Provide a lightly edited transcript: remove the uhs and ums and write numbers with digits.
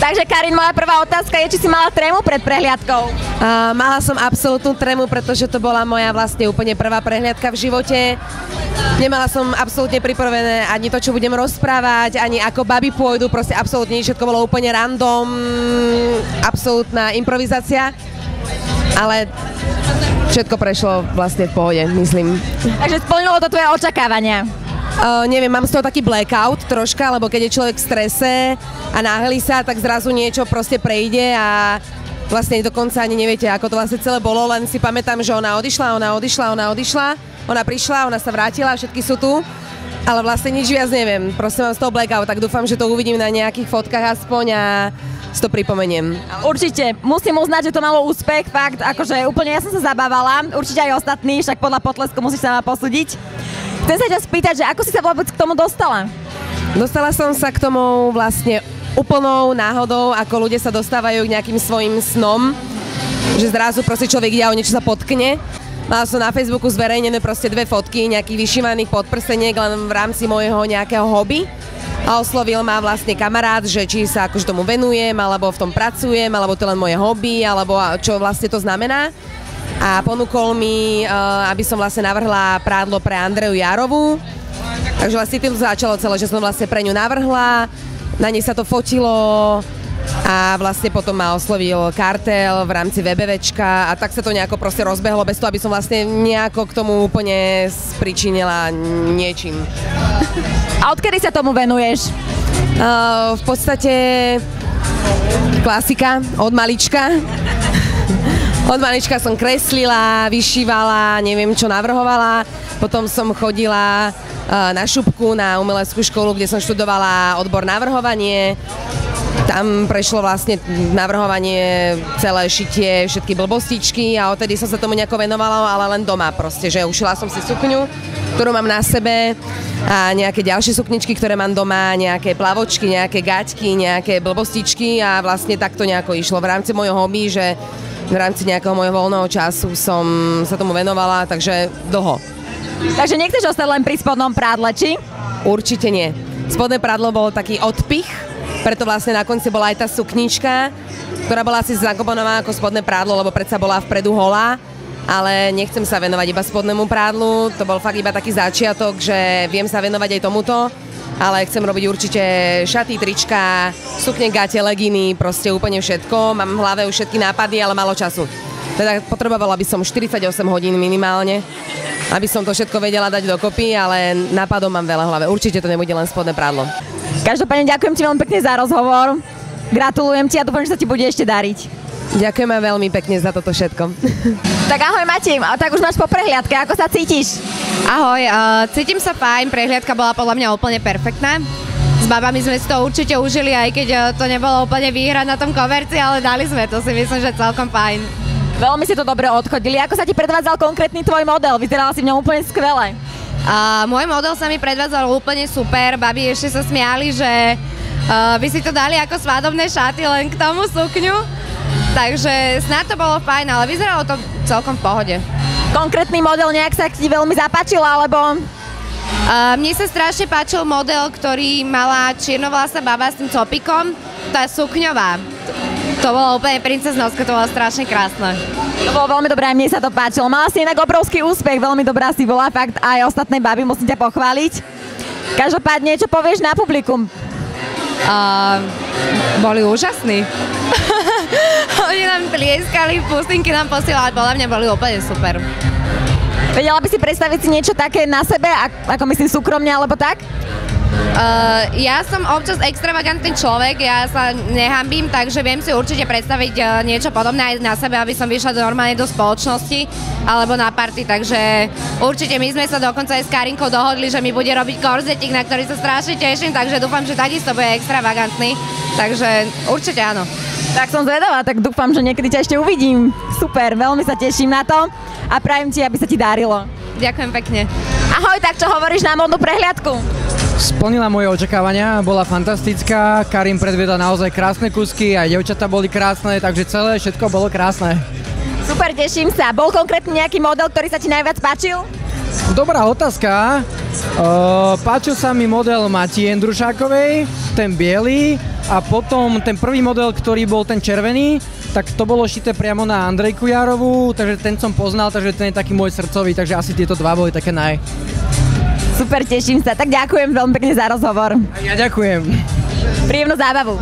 Takže Karin, moja prvá otázka je, či si mala trému pred prehliadkou? Mala som absolútnu trému, pretože to bola moja vlastne úplne prvá prehliadka v živote. Nemala som absolútne pripravené ani to, čo budem rozprávať, ani ako baby pôjdu, proste absolútne nič, všetko bolo úplne random, absolútna improvizácia, ale všetko prešlo vlastne v pohode, myslím. Takže splnilo to tvoje očakávania? Neviem, mám z toho taký blackout troška, lebo keď je človek v strese a náhli sa, tak zrazu niečo proste prejde a vlastne dokonca ani neviete, ako to vlastne celé bolo, len si pamätám, že ona odišla, ona prišla, ona sa vrátila, všetky sú tu, ale vlastne nič viac neviem, proste mám z toho blackout, tak dúfam, že to uvidím na nejakých fotkách aspoň a si to pripomeniem. Určite, musím uznať, že to malo úspech, fakt, akože úplne ja som sa zabávala, určite aj ostatní, však podľa potlesku musíš sama posúdiť. Chcem sa ťa spýtať, že ako si sa vôbec k tomu dostala? Dostala som sa k tomu vlastne úplnou náhodou, ako ľudia sa dostávajú k nejakým svojim snom, že zrazu proste človek ide a o niečo sa potkne. Mala som na Facebooku zverejnené proste 2 fotky nejakých vyšívaných podprseniek len v rámci môjho nejakého hobby. A oslovil ma vlastne kamarát, že či sa akože tomu venujem, alebo v tom pracujem, alebo to len moje hobby, alebo čo vlastne to znamená. A ponúkol mi, aby som vlastne navrhla prádlo pre Andreju Járovú. Takže vlastne tým začalo celé, že som vlastne pre ňu navrhla, na nej sa to fotilo a vlastne potom ma oslovil Kartel v rámci VBVčka a tak sa to nejako proste rozbehlo bez toho, aby som vlastne nejako k tomu úplne spričinila niečím. A odkedy sa tomu venuješ? V podstate klasika, od malička. Od malička som kreslila, vyšívala, neviem čo navrhovala. Potom som chodila na šupku, na umeleckú školu, kde som študovala odbor navrhovanie. Tam prešlo vlastne navrhovanie, celé šitie, všetky blbostičky a odtedy som sa tomu nejako venovala, ale len doma proste, že ušila som si sukňu, ktorú mám na sebe a nejaké ďalšie sukničky, ktoré mám doma, nejaké plavočky, nejaké gaťky, nejaké blbostičky a vlastne takto nejako išlo v rámci môjho hobby, že v rámci nejakého môjho voľného času som sa tomu venovala, takže dlho. Takže nechceš ostať len pri spodnom prádle, či? Určite nie. Spodné prádlo bol taký odpich, preto vlastne na konci bola aj tá suknička, ktorá bola asi zakomponovaná ako spodné prádlo, lebo predsa bola vpredu holá, ale nechcem sa venovať iba spodnému prádlu, to bol fakt iba taký začiatok, že viem sa venovať aj tomuto, ale chcem robiť určite šaty, trička, sukne, gate, leginy, proste úplne všetko. Mám v hlave už všetky nápady, ale málo času. Teda potrebovala by som 48 hodín minimálne, aby som to všetko vedela dať dokopy, ale nápadov mám veľa v hlave. Určite to nebude len spodné prádlo. Každopádne ďakujem ti veľmi pekne za rozhovor. Gratulujem ti a dúfam, že sa ti bude ešte dariť. Ďakujem veľmi pekne za toto všetko. Tak ahoj Matím, tak už máš po prehliadke, ako sa cítiš? Ahoj, cítim sa fajn, prehliadka bola podľa mňa úplne perfektná. S babami sme si to určite užili, aj keď to nebolo úplne výhra na tom koverci, ale dali sme to, si myslím, že celkom fajn. Veľmi si to dobre odchodili. Ako sa ti predvádzal konkrétny tvoj model? Vyzerala si v ňom úplne skvele. Môj model sa mi predvádzal úplne super, babi ešte sa smiali, že by si to dali ako svadobné šaty, len k tomu sukňu. Takže snad to bolo fajn, ale vyzeralo to celkom v pohode. Konkrétny model nejak sa ti veľmi zapáčil, alebo? Mne sa strašne páčil model, ktorý mala čiernovlasá baba s tým copikom, tá sukňová. To bolo úplne princeznovské, to bolo strašne krásne. To bolo veľmi dobré, aj mne sa to páčilo. Mala si inak obrovský úspech, veľmi dobrá si bola, fakt aj ostatné baby, musím ťa pochváliť. Každopádne, čo povieš na publikum? Boli úžasní. Oni nám plieskali, pustinky nám posielali, podľa mňa boli úplne super. Vedela by si predstaviť si niečo také na sebe, ako myslím súkromne, alebo tak? Ja som občas extravagantný človek, ja sa nehambím, takže viem si určite predstaviť niečo podobné aj na sebe, aby som vyšla normálne do spoločnosti alebo na party, takže určite my sme sa dokonca aj s Karinkou dohodli, že mi bude robiť korzetík, na ktorý sa strašne teším, takže dúfam, že takisto bude extravagantný, takže určite áno. Tak som zvedavá, tak dúfam, že niekedy ťa ešte uvidím. Super, veľmi sa teším na to a prajem ti, aby sa ti darilo. Ďakujem pekne. Ahoj, tak čo hovoríš na modnú prehliadku? Splnila moje očakávania, bola fantastická, Karin predviedla naozaj krásne kusky, aj dievčatá boli krásne, takže celé všetko bolo krásne. Super, teším sa. Bol konkrétne nejaký model, ktorý sa ti najviac páčil? Dobrá otázka. Páčil sa mi model Mati Jendrušákovej, ten biely, a potom ten prvý model, ktorý bol ten červený, tak to bolo šité priamo na Andrejku Járovú, takže ten som poznal, takže ten je taký môj srdcový, takže asi tieto dva boli také naj. Super, teším sa. Tak ďakujem veľmi pekne za rozhovor. A ja ďakujem. Príjemnú zábavu.